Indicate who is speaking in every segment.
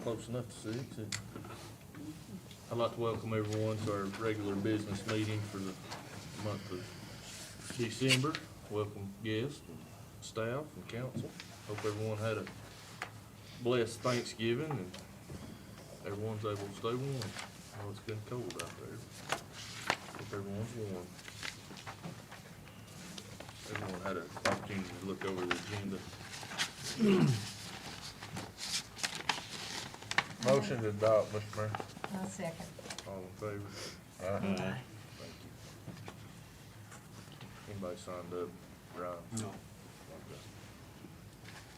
Speaker 1: Close enough to 6. I'd like to welcome everyone to our regular business meeting for the month of December. Welcome guests, and staff, and council. Hope everyone had a blessed Thanksgiving and everyone's able to stay warm. I know it's getting cold out there. Hope everyone's warm. Everyone had an opportunity to look over the agenda. Motion to adopt, Mr. Mayor.
Speaker 2: I'll second.
Speaker 1: All in favor?
Speaker 3: Aye.
Speaker 1: Thank you. Anybody signed up, Ryan?
Speaker 3: No.
Speaker 1: Okay.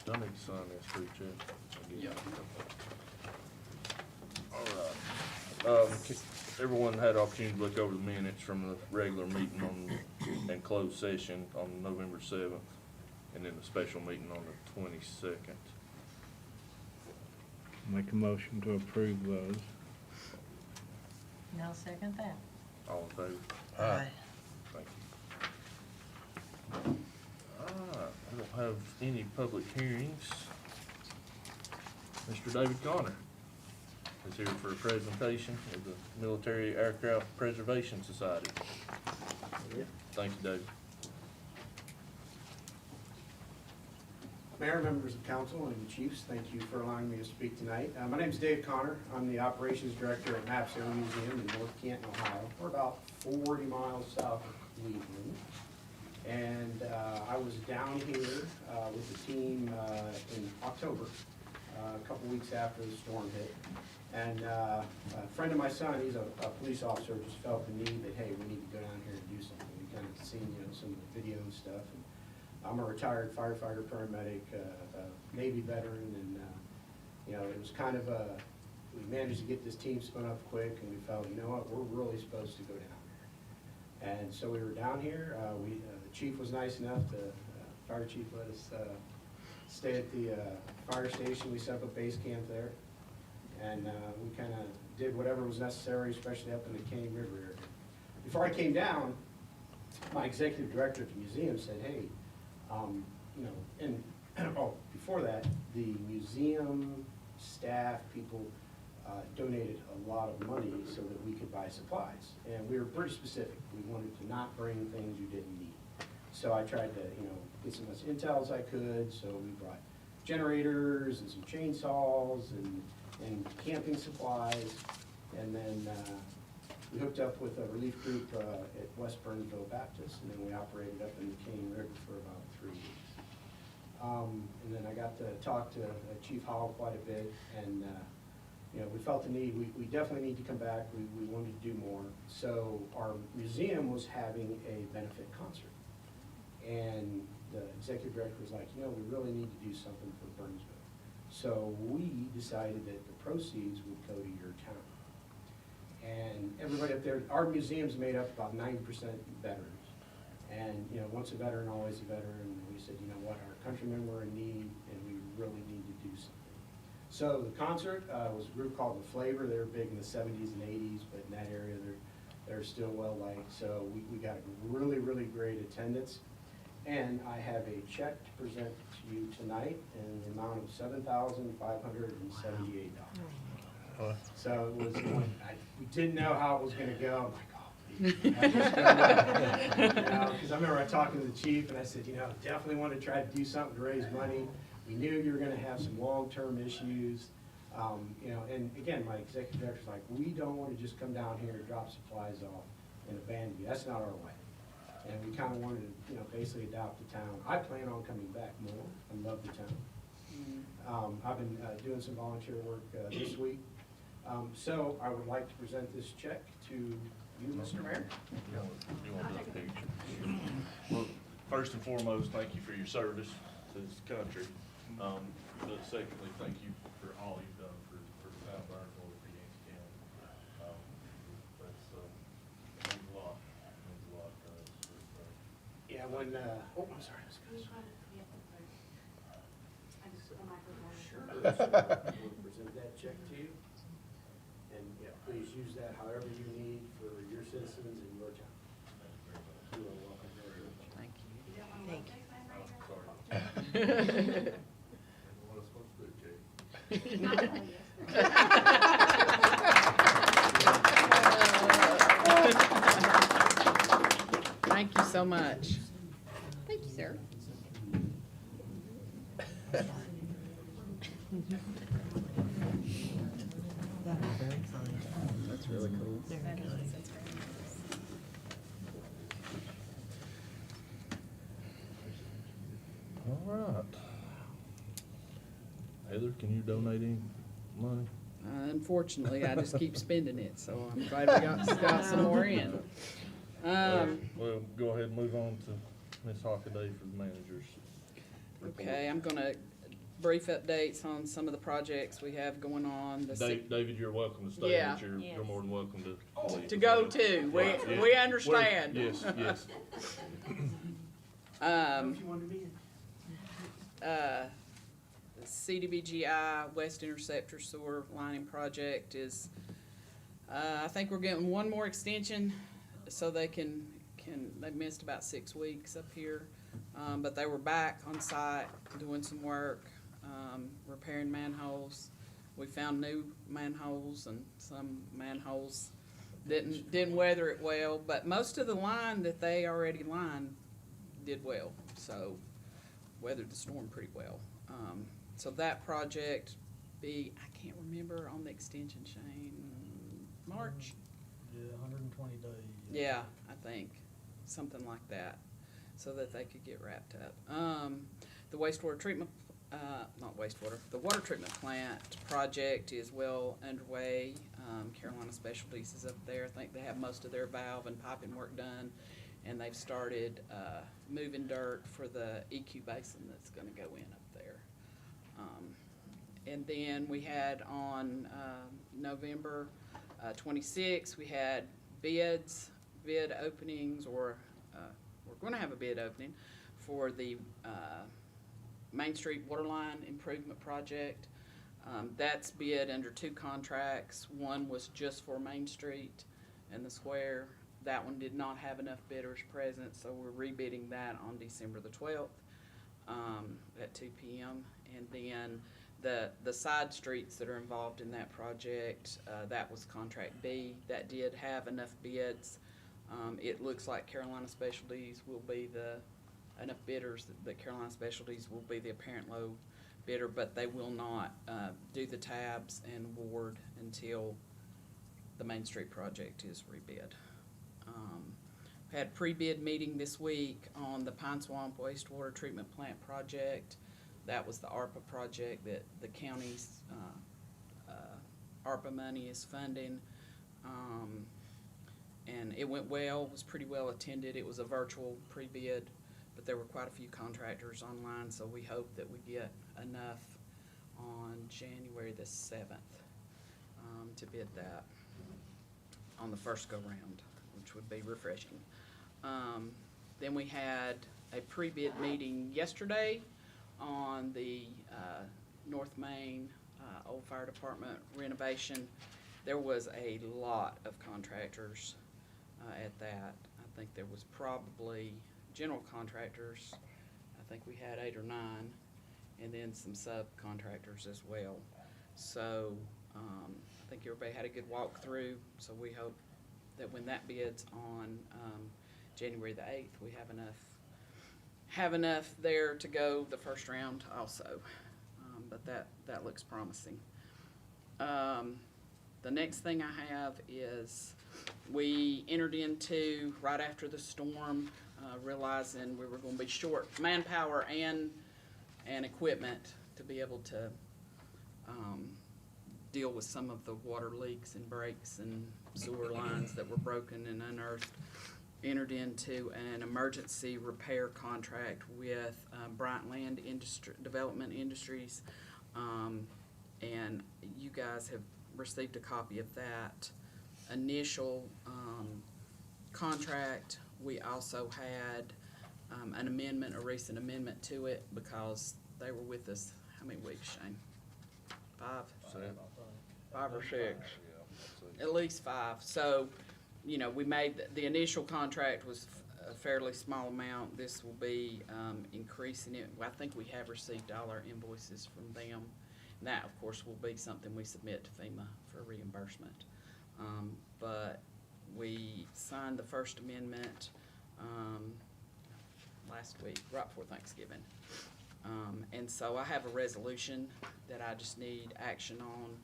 Speaker 1: Do I need to sign this too, Chad?
Speaker 3: Yeah.
Speaker 1: All right. Everyone had opportunity to look over the minutes from the regular meeting and closed session on November 7th, and then the special meeting on the 22nd.
Speaker 4: Make a motion to approve those.
Speaker 2: And I'll second that.
Speaker 1: All in favor?
Speaker 3: Aye.
Speaker 1: Thank you. I don't have any public hearings. Mr. David Connor is here for a presentation of the Military Aircraft Preservation Society. Thank you, David.
Speaker 5: Mayor, members of council, and chiefs, thank you for allowing me to speak tonight. My name is Dave Connor. I'm the operations director at Maps Air Museum in North Canton, Ohio. We're about 40 miles south of Cleveland. And I was down here with the team in October, a couple weeks after the storm hit. And a friend of my son, he's a police officer, just felt the need that, hey, we need to go down here and do something. We kind of seen, some of the video and stuff. And I'm a retired firefighter, paramedic, Navy veteran, and, it was kind of we managed to get this team spun up quick, and we felt, you know what, we're really supposed to go down here. And so we were down here. The chief was nice enough to, fire chief let us stay at the fire station. We set up a base camp there, and we kind of did whatever was necessary, especially up in the Caney River area. Before I came down, my executive director at the museum said, hey, before that, the museum staff, people donated a lot of money so that we could buy supplies. And we were pretty specific. We wanted to not bring things you didn't need. So I tried to, get as much intel as I could. So we brought generators and some chainsaws and camping supplies. And then we hooked up with a relief group at West Burnsville Baptist, and then we operated up in the Caney River for about 3 weeks. And then I got to talk to Chief Howell quite a bit, and we felt the need. We definitely need to come back. We wanted to do more. So our museum was having a benefit concert, and the executive director was like, we really need to do something for Burnsville. So we decided that the proceeds would go to your town. And everybody up there, our museum's made up about 90% veterans. And, once a veteran, always a veteran. And we said, you know what, our countrymen were in need, and we really need to do something. So the concert was a group called The Flavor. They were big in the 70s and 80s, but in that area, they're still well liked. So we got really, really great attendance. And I have a check to present to you tonight in the amount of $7,578. So it was, we didn't know how it was gonna go. I'm like, oh, please. Because I remember I talking to the chief and I said, definitely want to try to do something to raise money. We knew you were gonna have some long-term issues. And again, my executive director's like, we don't want to just come down here and drop supplies off and abandon you. That's not our way. And we kind of wanted to, basically adopt the town. I plan on coming back more. I love the town. I've been doing some volunteer work this week. So I would like to present this check to you, Mr. Mayor.
Speaker 1: You want to take a picture? Well, first and foremost, thank you for your service to this country. But secondly, thank you for all you've done for the town of Burnsville, for Yankee County. That's means a lot. Means a lot to us.
Speaker 5: Yeah, when, I'm sorry. Sure. We'll present that check to you. And please use that however you need for your citizens in your town. You are welcome very much.
Speaker 2: Thank you.
Speaker 1: Thank you. Sorry. What am I supposed to do, Jake?
Speaker 3: Thank you so much.
Speaker 6: Thank you, sir.
Speaker 3: That's really cool.
Speaker 1: All right. Heather, can you donate any money?
Speaker 3: Unfortunately, I just keep spending it, so I'm glad we got some more in.
Speaker 1: Well, go ahead and move on to Ms. Hockaday for the managers. report.
Speaker 3: Okay, I'm gonna brief updates on some of the projects we have going on.
Speaker 1: David, you're welcome to stay,
Speaker 3: Yeah.
Speaker 1: but you're more than welcome to leave.
Speaker 3: To go too,
Speaker 1: Right, yeah.
Speaker 3: we understand.
Speaker 1: Yes, yes.
Speaker 3: CDBGI West Interceptor Sewer Lining Project is, I think we're getting one more extension so they they missed about 6 weeks up here. But they were back on site doing some work, repairing manholes. We found new manholes and some manholes didn't weather it well, but most of the line that they already lined did well, so weathered the storm pretty well. So that project I can't remember on the extension, Shane, March?
Speaker 7: Yeah, 120 days.
Speaker 3: Yeah, I think, something like that, so that they could get wrapped up. The wastewater treatment, the water treatment plant project is well underway. Carolina Specialties is up there. I think they have most of their valve and piping work done, and they've started moving dirt for the EQ basin that's gonna go in up there. And then we had on November 26th, we had bid openings, or we're going to have a bid opening for the Main Street Waterline Improvement Project. That's bid under 2 contracts. One was just for Main Street and the square. That one did not have enough bidders present, so we're rebidding that on December the 12th at 2 p.m. And then the side streets that are involved in that project, that was contract B. That did have enough bids. It looks like Carolina Specialties will be enough bidders that Carolina Specialties will be the apparent low bidder, but they will not do the tabs and award until the Main Street project is rebid. Had a pre-bid meeting this week on the Pine Swamp Wastewater Treatment Plant project. That was the ARPA project that the county's ARPA money is funding. And it went well, was pretty well attended. It was a virtual pre-bid, but there were quite a few contractors online, so we hope that we get enough on January the 7th to bid that on the first go-round, which would be refreshing. Then we had a pre-bid meeting yesterday on the North Main Old Fire Department renovation. There was a lot of contractors at that. I think there was probably general contractors. I think we had 8 or 9, and then some subcontractors as well. So I think everybody had a good walkthrough. So we hope that when that bid's on January the 8th, we have enough there to go the first round also. But that looks promising. The next thing I have is we entered into, right after the storm, realizing we were going to be short manpower and equipment to be able to deal with some of the water leaks and breaks and sewer lines that were broken and unearthed. Entered into an emergency repair contract with Bryant Land Development Industries, and you guys have received a copy of that initial contract. We also had an amendment, a recent amendment to it, because they were with us, how many weeks, Shane? 5? 5 or 6? At least 5. So, you know, we made, the initial contract was a fairly small amount. This will be increasing it. I think we have received all our invoices from them. And that, of course, will be something we submit to FEMA for reimbursement. But we signed the First Amendment last week, right before Thanksgiving. And so I have a resolution that I just need action on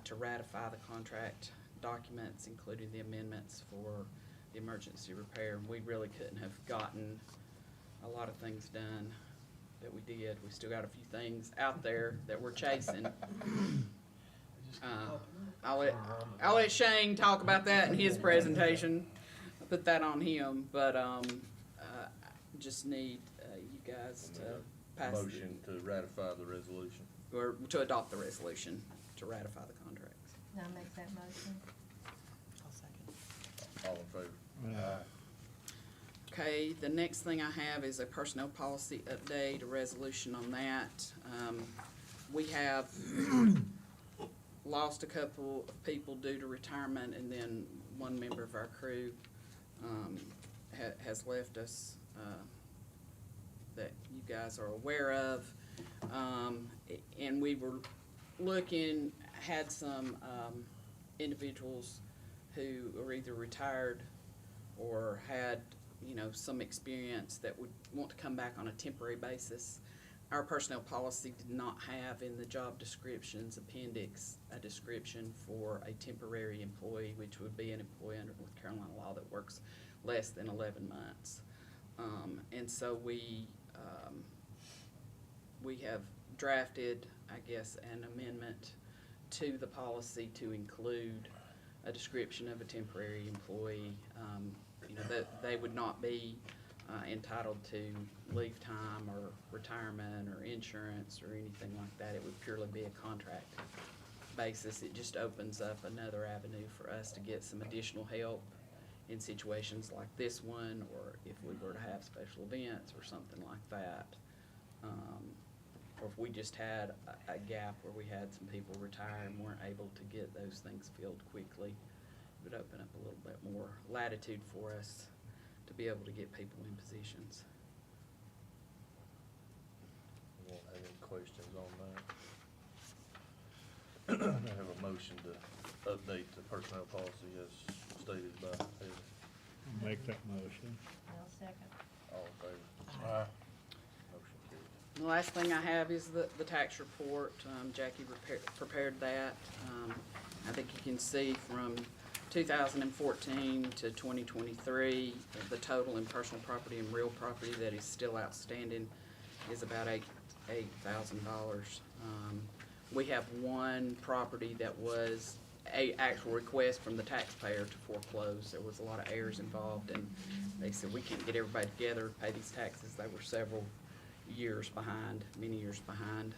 Speaker 3: to ratify the contract documents, including the amendments for the emergency repair. And we really couldn't have gotten a lot of things done that we did. We still got a few things out there that we're chasing. I'll let Shane talk about that in his presentation. I'll put that on him, but just need you guys to pass.
Speaker 1: Motion to ratify the resolution.
Speaker 3: Or to adopt the resolution to ratify the contracts.
Speaker 2: I'll make that motion.
Speaker 1: All in favor?
Speaker 3: Okay, the next thing I have is a personnel policy update, a resolution on that. We have lost a couple of people due to retirement, and then one member of our crew has left us that you guys are aware of. And we were looking, had some individuals who are either retired or had, you know, some experience that would want to come back on a temporary basis. Our personnel policy did not have in the job descriptions appendix a description for a temporary employee, which would be an employee under North Carolina law that works less than 11 months. And so we have drafted, I guess, an amendment to the policy to include a description of a temporary employee. You know, that they would not be entitled to leave time or retirement or insurance or anything like that. It would purely be a contract basis. It just opens up another avenue for us to get some additional help in situations like this one, or if we were to have special events or something like that. Or if we just had a gap where we had some people retire and weren't able to get those things filled quickly, it would open up a little bit more latitude for us to be able to get people in positions.
Speaker 1: You won't have any questions on that? I have a motion to update the personnel policy as stated by Heather.
Speaker 4: Make that motion.
Speaker 2: I'll second.
Speaker 1: All in favor? Motion carries.
Speaker 3: The last thing I have is the tax report. Jackie prepared that. I think you can see from 2014 to 2023, the total in personal property and real property that is still outstanding is about $8,000. We have one property that was a actual request from the taxpayer to foreclose. There was a lot of errors involved, and they said, we can't get everybody together to pay these taxes. They were several years behind, many years behind.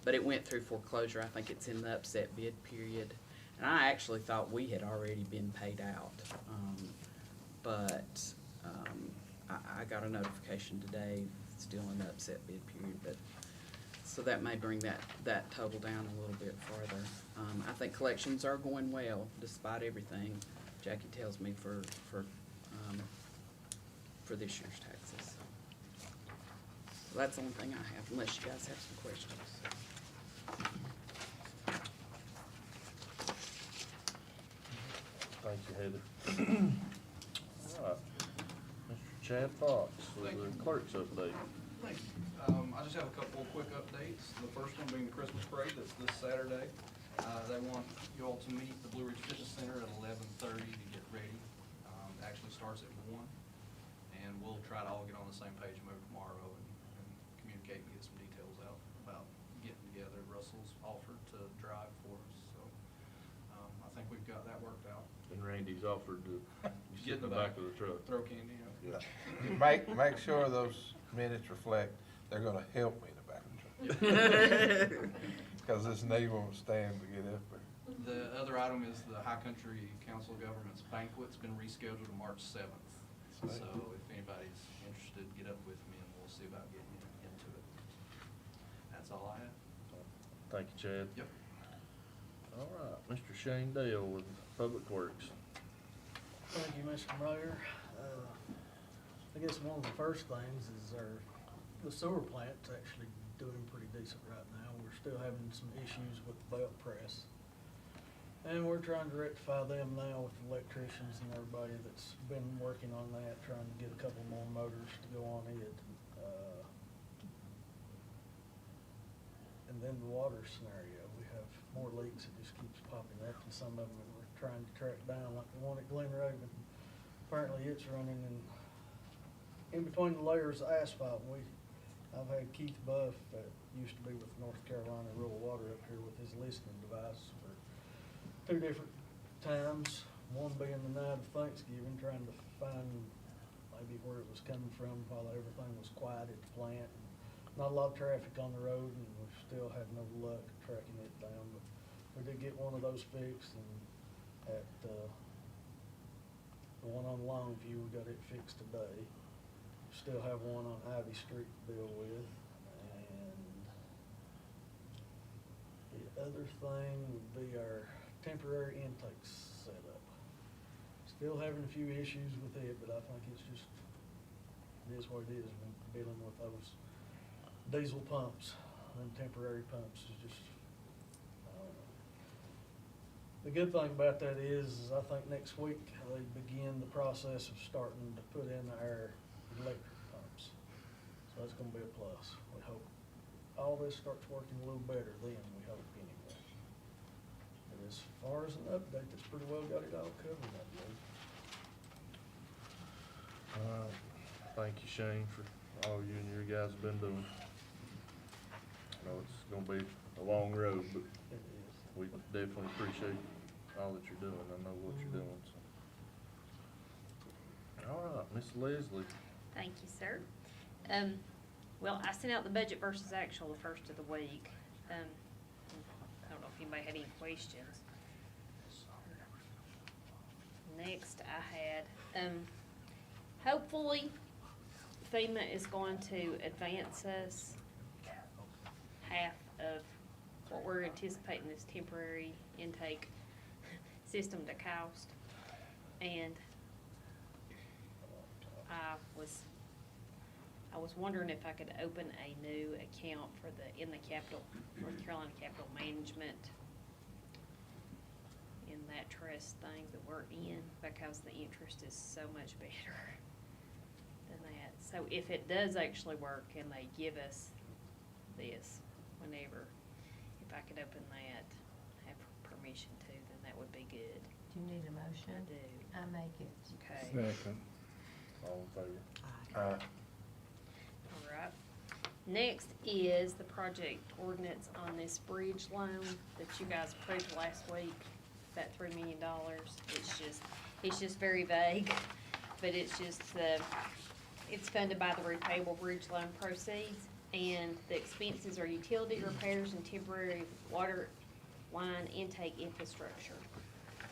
Speaker 3: But it went through foreclosure. I think it's in the upset bid period. And I actually thought we had already been paid out. But I got a notification today, it's still in the upset bid period. But so that may bring that total down a little bit farther. I think collections are going well despite everything. Jackie tells me for this year's taxes. So that's the only thing I have, unless you guys have some questions.
Speaker 1: Thank you, Heather. All right. Mr. Chad Fox with the clerk's update.
Speaker 6: Thank you. I just have a couple of quick updates. The first one being the Christmas parade that's this Saturday. They want you all to meet the Blue Ridge Fitness Center at 11:30 to get ready. It actually starts at 1, and we'll try to all get on the same page maybe tomorrow and communicate and get some details out about getting together. Russell's offered to drive for us, so I think we've got that worked out.
Speaker 1: And Randy's offered to
Speaker 6: Get
Speaker 1: sit in the back of the truck.
Speaker 6: Throw candy out.
Speaker 8: Yeah. Make sure those minutes reflect, they're gonna help me in the back of the truck. Cause this knee won't stand to get up there.
Speaker 6: The other item is the High Country Council of Governments banquet's been rescheduled to March 7th. So if anybody's interested, get up with me and we'll see about getting into it. That's all I have.
Speaker 1: Thank you, Chad.
Speaker 6: Yep.
Speaker 1: All right, Mr. Shane Dale with Public Works.
Speaker 7: Thank you, Mr. Mayor. I guess one of the first things is the sewer plant's actually doing pretty decent right now. We're still having some issues with the belt press. And we're trying to rectify them now with the electricians and everybody that's been working on that, trying to get a couple more motors to go on it. And then the water scenario, we have more leaks that just keeps popping up, and some of them we're trying to track down, like the one at Glen Raven. Apparently it's running in between the layers of asphalt. I've had Keith Buff, that used to be with North Carolina Rural Water, up here with his listening device for 2 different times, one being the night of Thanksgiving, trying to find maybe where it was coming from while everything was quiet at the plant. Not a lot of traffic on the road, and we still had no luck tracking it down, but we did get one of those fixed, and at, the one on Longview, we got it fixed today. Still have one on Ivy Street to deal with, and the other thing would be our temporary intake setup. Still having a few issues with it, but I think it's just, it is what it is, when dealing with those diesel pumps, and temporary pumps is just, I don't know. The good thing about that is I think next week they begin the process of starting to put in our electric pumps. So that's gonna be a plus. We hope all this starts working a little better then, we hope anyway. But as far as an update, that's pretty well got it all covered, I believe.
Speaker 1: Thank you, Shane, for all you and your guys have been doing. I know it's gonna be a long road, but
Speaker 7: It is.
Speaker 1: we definitely appreciate all that you're doing. I know what you're doing, so. All right, Miss Leslie.
Speaker 2: Thank you, sir. Well, I sent out the budget versus actual the first of the week. I don't know if anybody had any questions. Next, I had, hopefully FEMA is going to advance us half of what we're anticipating this temporary intake system to cost. And I was wondering if I could open a new account for in the North Carolina Capital Management, in that trust thing that we're in, because the interest is so much better than that. So if it does actually work and they give us this whenever, if I could open that, have permission to, then that would be good.
Speaker 9: Do you need a motion?
Speaker 2: I do.
Speaker 9: I make it.
Speaker 2: Okay.
Speaker 4: Second.
Speaker 1: All in favor?
Speaker 2: All right. Next is the project ordinance on this bridge loan that you guys approved last week, that $3 million. It's just very vague, but it's just it's funded by the repayable bridge loan proceeds, and the expenses are utility repairs and temporary water line intake infrastructure.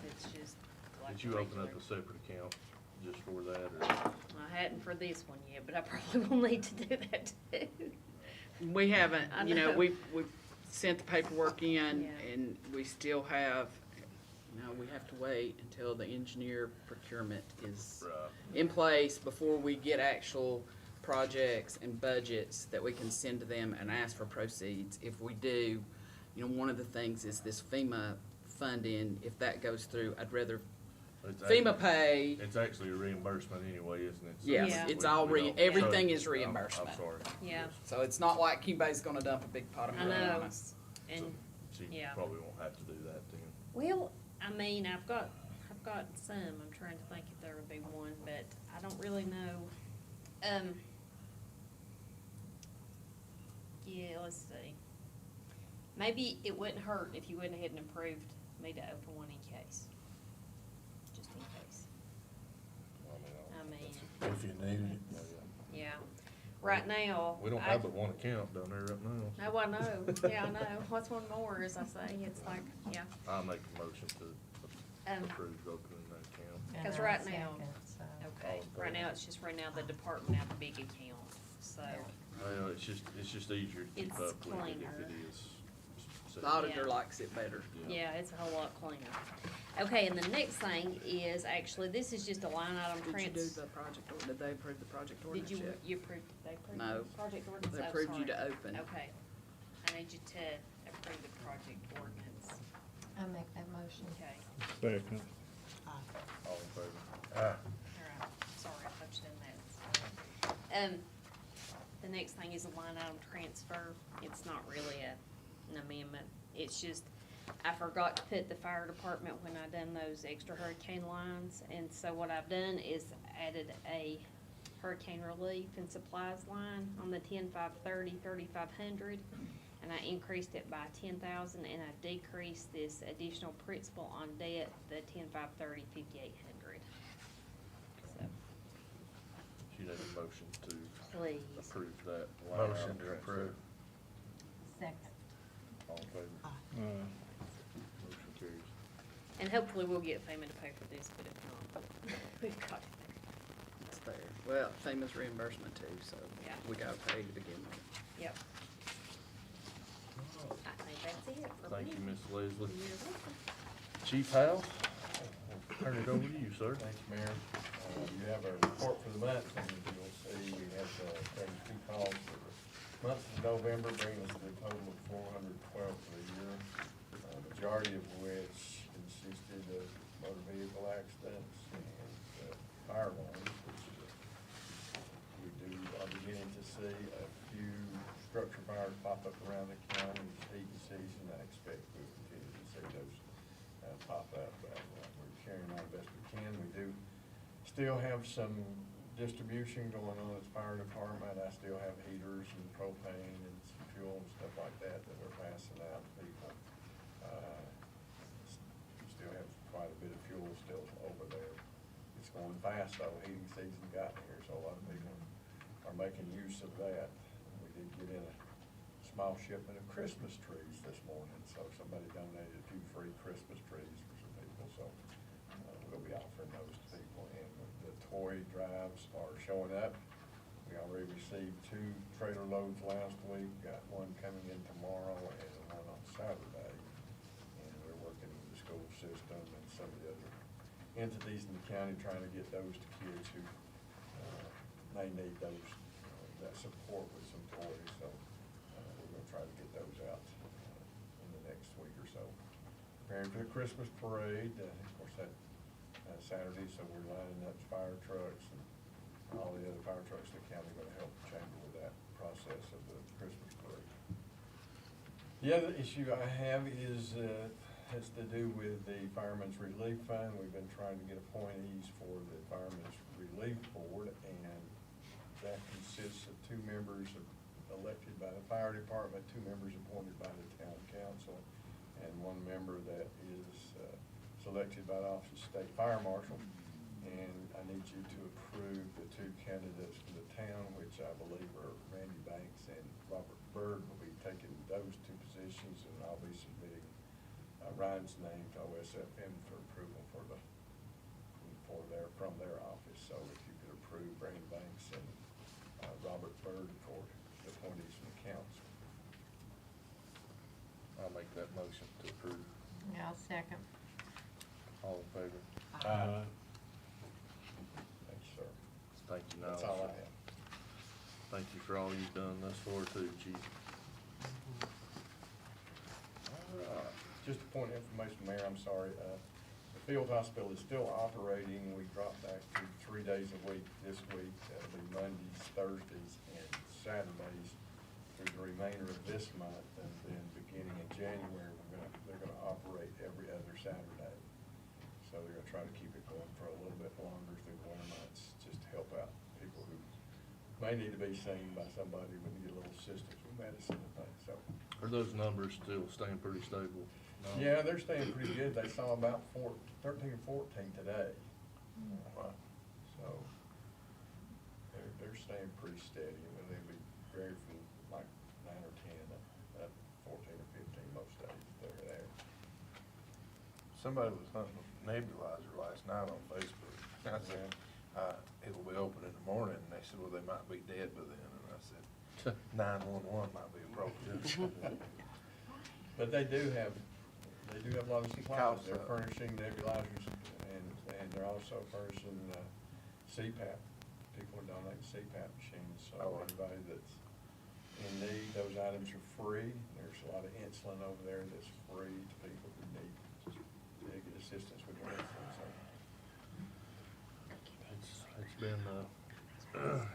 Speaker 2: It's just like.
Speaker 1: Did you open up
Speaker 2: regular.
Speaker 1: a separate account just for that, or?
Speaker 2: I hadn't for this one yet, but I probably will need to do that too.
Speaker 3: We haven't,
Speaker 2: I
Speaker 3: you know,
Speaker 2: know.
Speaker 3: we've sent the paperwork in,
Speaker 2: Yeah.
Speaker 3: and we still have, we have to wait until the engineer procurement is
Speaker 1: Right.
Speaker 3: in place before we get actual projects and budgets that we can send to them and ask for proceeds. If we do, you know, one of the things is this FEMA funding, if that goes through, I'd rather
Speaker 1: It's
Speaker 3: FEMA
Speaker 1: actually-
Speaker 3: pay.
Speaker 1: It's actually a reimbursement anyway, isn't it? So
Speaker 3: Yes,
Speaker 2: Yeah.
Speaker 3: it's
Speaker 1: we
Speaker 3: all
Speaker 1: don't-
Speaker 3: everything
Speaker 1: so-
Speaker 3: is
Speaker 1: I'm
Speaker 3: reimbursement.
Speaker 1: sorry.
Speaker 2: Yeah.
Speaker 1: Yes.
Speaker 3: So it's not like anybody's gonna dump a big pot of
Speaker 2: I
Speaker 3: money on
Speaker 2: know.
Speaker 3: us.
Speaker 2: And,
Speaker 1: So you
Speaker 2: yeah.
Speaker 1: probably won't have to do that then.
Speaker 2: well, I mean, I've got some, I'm trying to think if there would be one, but I don't really know. Yeah, let's see. Maybe it wouldn't hurt if you went ahead and approved me to open one in case. Just in case. I mean,
Speaker 8: If you needed it.
Speaker 2: yeah. Right now.
Speaker 1: We don't
Speaker 2: I-
Speaker 1: have but one account down there right now.
Speaker 2: No, I know, yeah, I know. What's one more, as I say, it's like, yeah.
Speaker 1: I'll make a motion to
Speaker 2: Um,
Speaker 1: approve opening that account.
Speaker 9: And
Speaker 2: 'Cause
Speaker 9: I
Speaker 2: right now-
Speaker 9: second, so.
Speaker 2: Okay, right now, it's just right now the department have a big account, so,
Speaker 1: Well, it's just easier to keep
Speaker 2: It's
Speaker 1: up with it
Speaker 2: cleaner.
Speaker 1: if it is.
Speaker 3: The auditor
Speaker 2: Yeah.
Speaker 3: likes it better.
Speaker 2: yeah, it's a whole lot cleaner. Okay, and the next thing is, actually, this is just a line item
Speaker 3: Did you do
Speaker 2: trans.
Speaker 3: the project, or did they approve the project ordinance
Speaker 2: Did
Speaker 3: yet?
Speaker 2: you approve, they approved
Speaker 3: No.
Speaker 2: the project ordinance?
Speaker 3: They
Speaker 2: Oh,
Speaker 3: approved you
Speaker 2: sorry.
Speaker 3: to open.
Speaker 2: Okay, I need you to, approve the project ordinance.
Speaker 9: I make that motion.
Speaker 2: Okay,
Speaker 4: Second.
Speaker 1: All in favor?
Speaker 8: Ah,
Speaker 2: all right, sorry, I thought you done that. The next thing is a line item transfer. It's not really an amendment. It's just, I forgot to put the fire department when I done those extra hurricane lines. And so what I've done is added a hurricane relief and supplies line on the 10-530-3500. And I increased it by 10,000, and I decreased this additional principal on debt, the 10-530-5800. So,
Speaker 1: You need a motion to
Speaker 2: please.
Speaker 1: approve that line item
Speaker 8: motion to
Speaker 1: transfer.
Speaker 8: approve.
Speaker 9: Second.
Speaker 1: All in favor? Motion carries.
Speaker 2: And hopefully we'll get FEMA to pay for this, but if not, we've got it.
Speaker 3: It's there. Well, FEMA's reimbursement too, so
Speaker 2: Yeah.
Speaker 3: we gotta pay to begin with.
Speaker 2: Yep. I think that's it for me.
Speaker 1: Thank you, Ms. Leslie.
Speaker 2: You're welcome.
Speaker 1: Chief Howe, I'll turn it over to you, sir.
Speaker 10: Thank you, Mayor. You have a report for the month, and you'll see we had 32 calls for the month of November, bringing us to a total of 412 for the year, majority of which consisted of motor vehicle accidents and fire alarms, which we are beginning to see a few structure fires pop up around the county. It's heating season. I expect we'll continue to see those pop up. We're carrying on the best we can. We do still have some distribution going on at the fire department. I still have heaters and propane and some fuel and stuff like that that we're passing out to people. Still have quite a bit of fuel still over there. It's going fast though. Heating season got here, so a lot of people are making use of that. We did get in a small shipment of Christmas trees this morning, so somebody donated a few free Christmas trees for some people, so we'll be offering those to people. And the toy drives are showing up. We already received 2 trailer loads last week, got one coming in tomorrow and one on Saturday. And we're working with the school system and some of the other entities in the county trying to get those to kids who may need those, that support with some toys. So we're gonna try to get those out in the next week or so. Preparing for the Christmas parade, of course, that Saturday, so we're lining up fire trucks and all the other fire trucks in the county are gonna help the chamber with that process of the Christmas parade. The other issue I have is, has to do with the Fireman's Relief Fund. We've been trying to get appointees for the Fireman's Relief Board, and that consists of 2 members elected by the fire department, 2 members appointed by the town council, and 1 member that is selected by the Office of State Fire Marshal. And I need you to approve the 2 candidates for the town, which I believe are Randy Banks and Robert Byrd will be taking those 2 positions, and I'll be submitting Ryan's name to OSFM for approval from their office. So if you could approve Randy Banks and Robert Byrd for the appointees from the council.
Speaker 1: I'll make that motion to approve.
Speaker 9: Yeah, I'll second.
Speaker 1: All in favor?
Speaker 10: Thank you, sir.
Speaker 1: Thank you, Niall.
Speaker 10: That's all I have.
Speaker 1: Thank you for all you've done thus far too, Chief.
Speaker 10: Just a point of information, Mayor, I'm sorry, the field hospital is still operating. We dropped back to 3 days a week this week. It'll be Mondays, Thursdays, and Saturdays through the remainder of this month. And then beginning in January, they're gonna operate every other Saturday. So they're gonna try to keep it going for a little bit longer through the winter months, just to help out people who may need to be seen by somebody when they get a little assistance with medicine and things, so.
Speaker 1: Are those numbers still staying pretty stable? No?
Speaker 10: Yeah, they're staying pretty good. They saw about 13 or 14 today. So they're staying pretty steady. I mean, they'll be very from like 9 or 10 up 14 or 15 most days they're there.
Speaker 8: Somebody was hunting a nebulizer last night on Facebook. I said, it'll be open in the morning, and they said, well, they might be dead by then, and I said, 911 might be appropriate.
Speaker 10: But they do have a lot of supplies.
Speaker 8: Costs
Speaker 10: They're
Speaker 8: up.
Speaker 10: furnishing nebulizers and they're also furnishing CPAP. People are donating CPAP machines, so
Speaker 8: Oh.
Speaker 10: anybody that's in need. Those items are free. There's a lot of insulin over there that's free to people who need to get assistance with their insulin, so.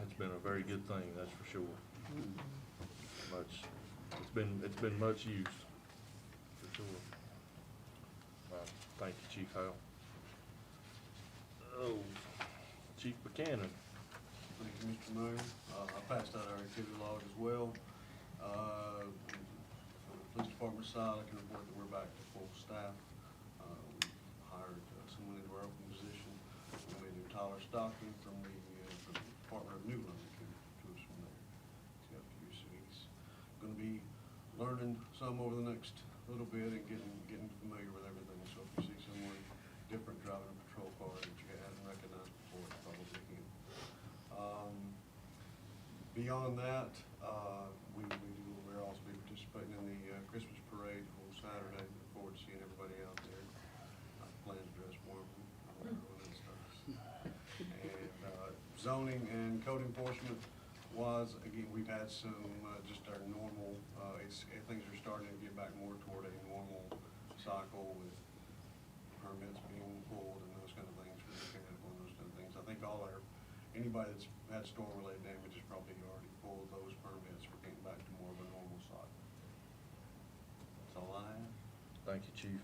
Speaker 1: It's been a very good thing, that's for sure. It's been much used, for sure. Thank you, Chief Hale. Oh, Chief Buchanan.
Speaker 11: Thank you, Mr. Mayor. I passed out our activity log as well. On the police department side, I can report that we're back to full staff. We hired someone into our open position. We made new Tyler Stocking from the Department of Newland to us from there. So he's gonna be learning some over the next little bit and getting familiar with everything. So if you see someone different driving a patrol car that you hadn't recognized before, it's probably him. Beyond that, we'll also be participating in the Christmas parade on Saturday. Look forward to seeing everybody out there. I plan to dress warmly. And zoning and code enforcement was, again, we've had some, just our normal, things are starting to get back more toward a normal cycle with permits being pulled and those kind of things for mechanical and those kind of things. I think anybody that's had storm-related damage has probably already pulled those permits for getting back to more of a normal cycle. That's all I have.
Speaker 1: Thank you, Chief.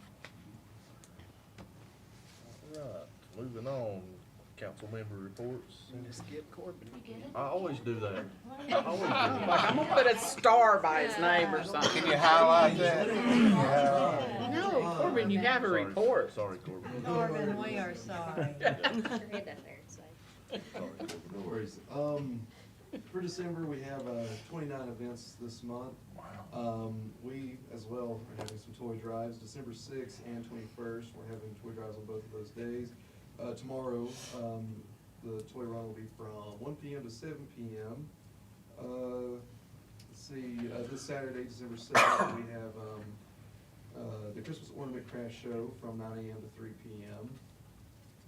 Speaker 1: All right, moving on, council member reports.
Speaker 3: Skip Corbin.
Speaker 1: I always do that. I always do
Speaker 3: I'm
Speaker 1: that.
Speaker 3: gonna put a star by his name or something.
Speaker 8: Can you highlight that? Can you highlight it?
Speaker 3: No, Corbin, you have a
Speaker 1: Sorry.
Speaker 3: report.
Speaker 1: Sorry, Corbin.
Speaker 9: Corbin, we are sorry.
Speaker 2: Put your head down there and say.
Speaker 1: Sorry, Corbin.
Speaker 12: No worries. For December, we have 29 events this month.
Speaker 8: Wow.
Speaker 12: We, as well, are having some toy drives. December 6th and 21st, we're having toy drives on both of those days. Tomorrow, the toy run will be from 1 p.m. to 7 p.m. Let's see, this Saturday, December 7th, we have the Christmas Ornament Craft Show from 9 a.m. to 3 p.m.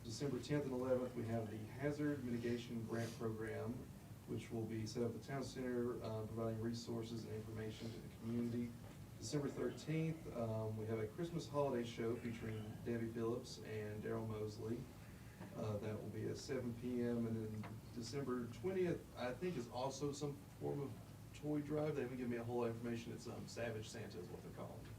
Speaker 12: December 10th and 11th, we have the Hazard Mitigation Grant Program, which will be set up at the Town Center, providing resources and information to the community. December 13th, we have a Christmas holiday show featuring Debbie Phillips and Daryl Mosley. That will be at 7 p.m. And then December 20th, I think, is also some form of toy drive. They haven't given me a whole lot of information. It's Savage Santa is what they're calling it.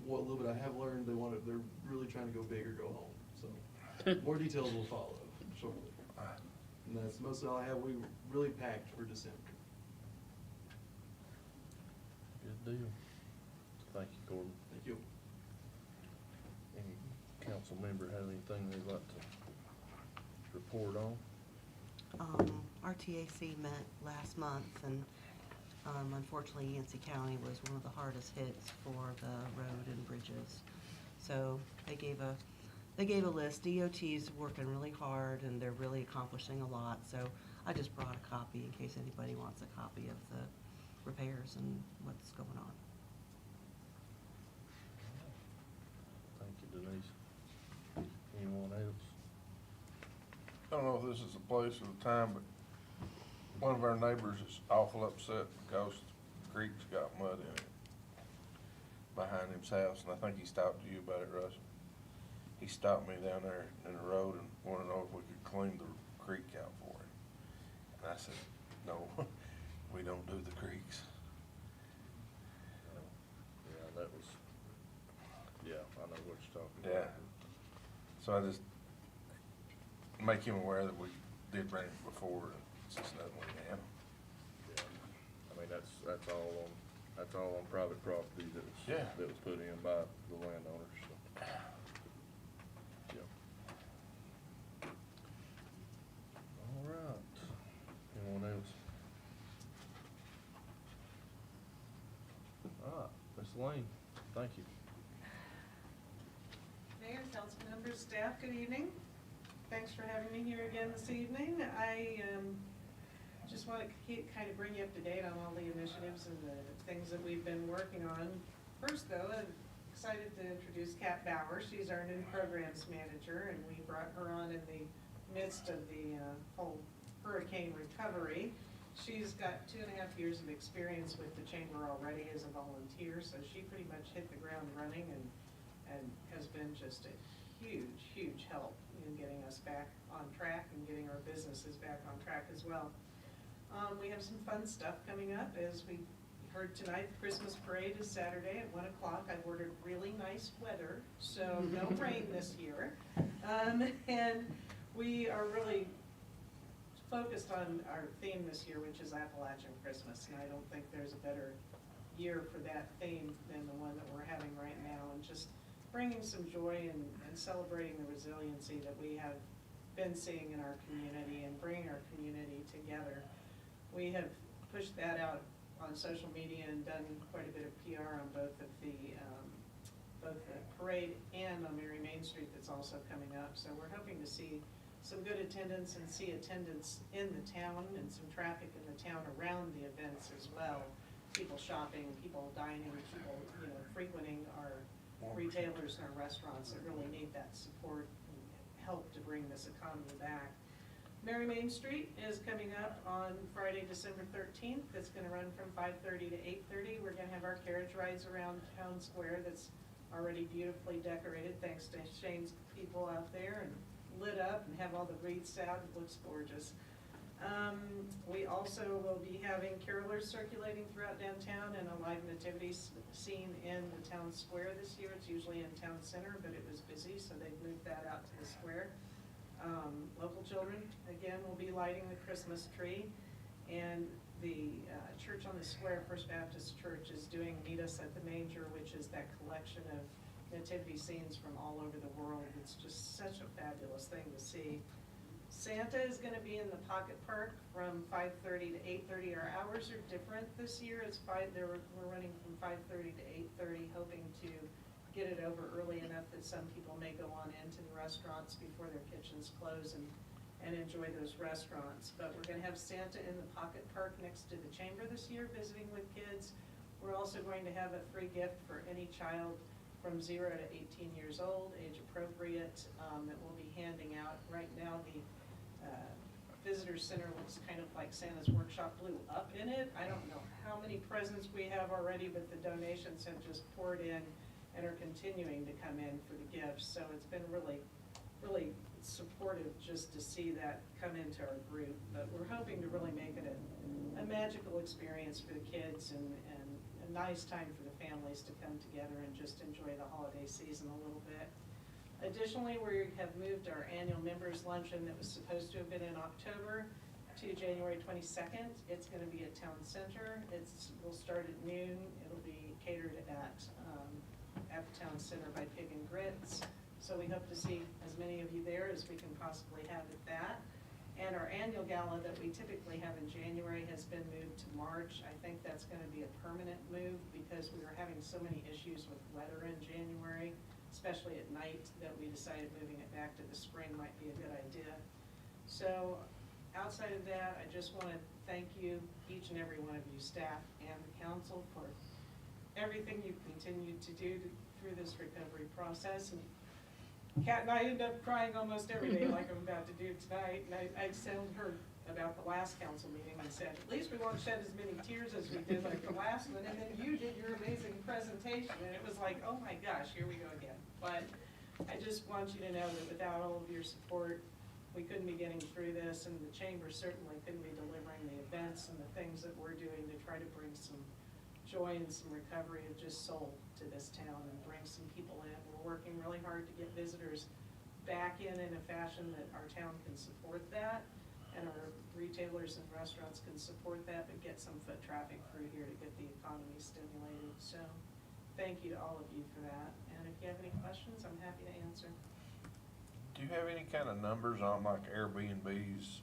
Speaker 12: What little bit I have learned, they're really trying to go big or go home. So more details will follow shortly. And that's most of all I have. We really packed for December.
Speaker 1: Good deal. Thank you, Corbin.
Speaker 12: Thank you.
Speaker 1: Any council member have anything they'd like to report on?
Speaker 13: Our TAC met last month, and unfortunately, Yancey County was one of the hardest hits for the road and bridges. So they gave a list. DOT's working really hard, and they're really accomplishing a lot. So I just brought a copy in case anybody wants a copy of the repairs and what's going on.
Speaker 1: Thank you, Denise. Anyone else?
Speaker 8: I don't know if this is the place or the time, but one of our neighbors is awful upset because the creek's got mud in it behind his house, and I think he talked to you about it, Russ. He stopped me down there in the road and wanted to know if we could clean the creek out for him. And I said, no, we don't do the creeks.
Speaker 1: Yeah, I know what you're talking
Speaker 8: Yeah.
Speaker 1: about.
Speaker 8: So I just make him aware that we did bring it before, and it's just nothing we can handle.
Speaker 1: Yeah. I mean, that's all on private property that was put in by the landowners, so. Yeah. All right. Anyone else? All right, Ms. Lane, thank you.
Speaker 14: Mayor, council members, staff, good evening. Thanks for having me here again this evening. I just want to kind of bring you up to date on all the initiatives and the things that we've been working on. First, though, I'm excited to introduce Kat Bauer. She's our new programs manager, and we brought her on in the midst of the whole hurricane recovery. she's got 2.5 years of experience with the chamber already as a volunteer, so she pretty much hit the ground running and has been just a huge, huge help in getting us back on track and getting our businesses back on track as well. We have some fun stuff coming up. As we heard tonight, the Christmas parade is Saturday at 1 o'clock. I've ordered really nice weather, so no rain this year. And we are really focused on our theme this year, which is Appalachian Christmas. And I don't think there's a better year for that theme than the one that we're having right now. And just bringing some joy and celebrating the resiliency that we have been seeing in our community and bringing our community together. We have pushed that out on social media and done quite a bit of PR on both the parade and on Mary Main Street that's also coming up. So we're hoping to see some good attendance and see attendance in the town and some traffic in the town around the events as well. People shopping, people dining, people, frequenting our retailers and our restaurants that really need that support and help to bring this economy back. Mary Main Street is coming up on Friday, December 13th. It's going to run from 5:30 to 8:30. We're going to have our carriage rides around Town Square that's already beautifully decorated, thanks to Shane's people out there, and lit up and have all the wreaths out. It looks gorgeous. We also will be having carolers circulating throughout downtown and a live nativity scene in the town square this year. It's usually in town center, but it was busy, so they've moved that out to the square. Local children, again, will be lighting the Christmas tree. And the church on the square, First Baptist Church, is doing Meet Us at the Manger, which is that collection of nativity scenes from all over the world. It's just such a fabulous thing to see. Santa is going to be in the Pocket Park from 5:30 to 8:30. Our hours are different this year. We're running from 5:30 to 8:30, hoping to get it over early enough that some people may go on into the restaurants before their kitchens close and enjoy those restaurants. But we're going to have Santa in the Pocket Park next to the chamber this year, visiting with kids. We're also going to have a free gift for any child from 0 to 18 years old, age appropriate, that we'll be handing out. Right now, the visitor center looks kind of like Santa's Workshop, blew up in it. I don't know how many presents we have already, but the donations have just poured in and are continuing to come in for the gifts. So it's been really, really supportive just to see that come into our group. But we're hoping to really make it a magical experience for the kids and a nice time for the families to come together and just enjoy the holiday season a little bit. Additionally, we have moved our annual members luncheon that was supposed to have been in October to January 22nd. It's going to be at Town Center. We'll start at noon. It'll be catered at the Town Center by Pig and Grits. So we hope to see as many of you there as we can possibly have at that. And our annual gala that we typically have in January has been moved to March. I think that's going to be a permanent move because we were having so many issues with weather in January, especially at night, that we decided moving it back to the spring might be a good idea. So outside of that, I just want to thank you, each and every one of you, staff and the council, for everything you've continued to do through this recovery process. And Kat and I end up crying almost every day like I'm about to do tonight. And I told her about the last council meeting and said, at least we won't shed as many tears as we did like the last one. And then you did your amazing presentation, and it was like, oh my gosh, here we go again. But I just want you to know that without all of your support, we couldn't be getting through this, and the chamber certainly couldn't be delivering the events and the things that we're doing to try to bring some joy and some recovery of just soul to this town and bring some people in. We're working really hard to get visitors back in a fashion that our town can support that, and our retailers and restaurants can support that, but get some foot traffic through here to get the economy stimulated. So thank you to all of you for that. And if you have any questions, I'm happy to answer.
Speaker 8: Do you have any kind of numbers on like Airbnbs?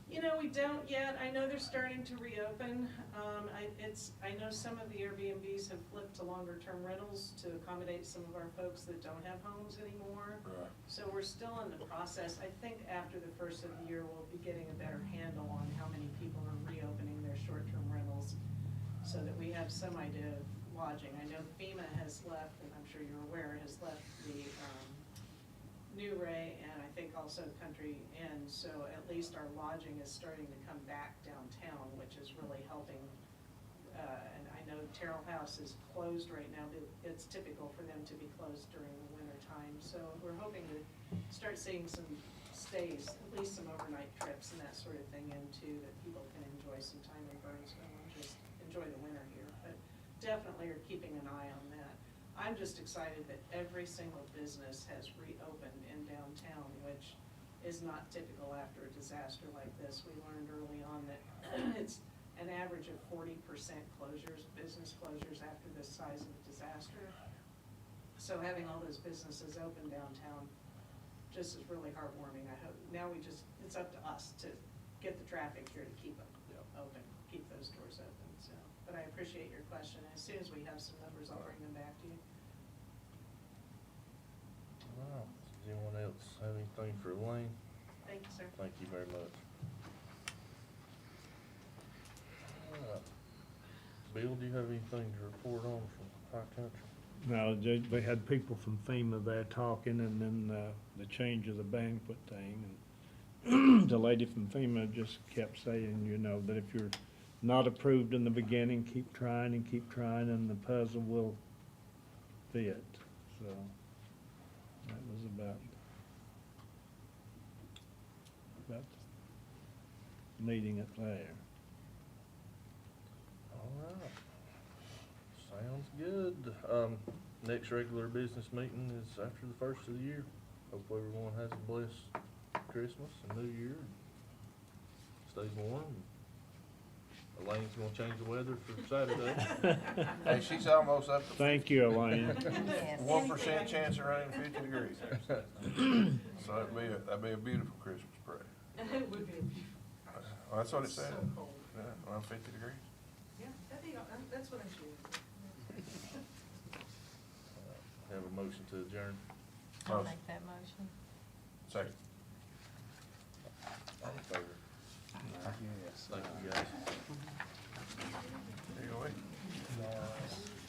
Speaker 14: You know, we don't yet. I know they're starting to reopen. I know some of the Airbnbs have flipped to longer-term rentals to accommodate some of our folks that don't have homes anymore.
Speaker 8: Right.
Speaker 14: So we're still in the process. I think after the first of the year, we'll be getting a better handle on how many people are reopening their short-term rentals so that we have some idea of lodging. I know FEMA has left, and I'm sure you're aware, has left the New Ray, and I think also Country Inn. So at least our lodging is starting to come back downtown, which is really helping. And I know Terrell House is closed right now. It's typical for them to be closed during the winter time. So we're hoping to start seeing some stays, at least some overnight trips and that sort of thing into that people can enjoy some time in Burnsville and just enjoy the winter here. But definitely are keeping an eye on that. I'm just excited that every single business has reopened in downtown, which is not typical after a disaster like this. We learned early on that it's an average of 40% closures, business closures after this size of a disaster. So having all those businesses open downtown just is really heartwarming. I hope, now it's up to us to get the traffic here to keep them open, keep those doors open, so. But I appreciate your question. As soon as we have some numbers, I'll bring them back to you.
Speaker 1: Wow. Does anyone else have anything for Elaine?
Speaker 14: Thank you, sir.
Speaker 1: Thank you very much. Bill, do you have anything to report on from High Country?
Speaker 4: No, they had people from FEMA there talking, and then the change of the banquet thing. And the lady from FEMA just kept saying, you know, that if you're not approved in the beginning, keep trying, and the puzzle will fit. So that was about meeting it there.
Speaker 1: All right. Sounds good. Next regular business meeting is after the first of the year. Hope everyone has a blessed Christmas and New Year. Stays warm. Elaine's gonna change the weather for Saturday.
Speaker 8: Hey, she's almost up to
Speaker 4: Thank you, Elaine.
Speaker 9: Yes.
Speaker 8: 1% chance of rain, 50 degrees. So that'd be a beautiful Christmas parade.
Speaker 14: It would be a beautiful.
Speaker 8: Well, that's what it said.
Speaker 14: So cold.
Speaker 8: Yeah, around 50 degrees.
Speaker 14: Yeah, that's what I'm shooting.
Speaker 1: Have a motion to adjourn.
Speaker 9: I'll
Speaker 8: Motion.
Speaker 9: make that motion.
Speaker 8: Second.
Speaker 1: All in favor? Thank you, guys.
Speaker 8: There you go.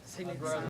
Speaker 3: So you need to sign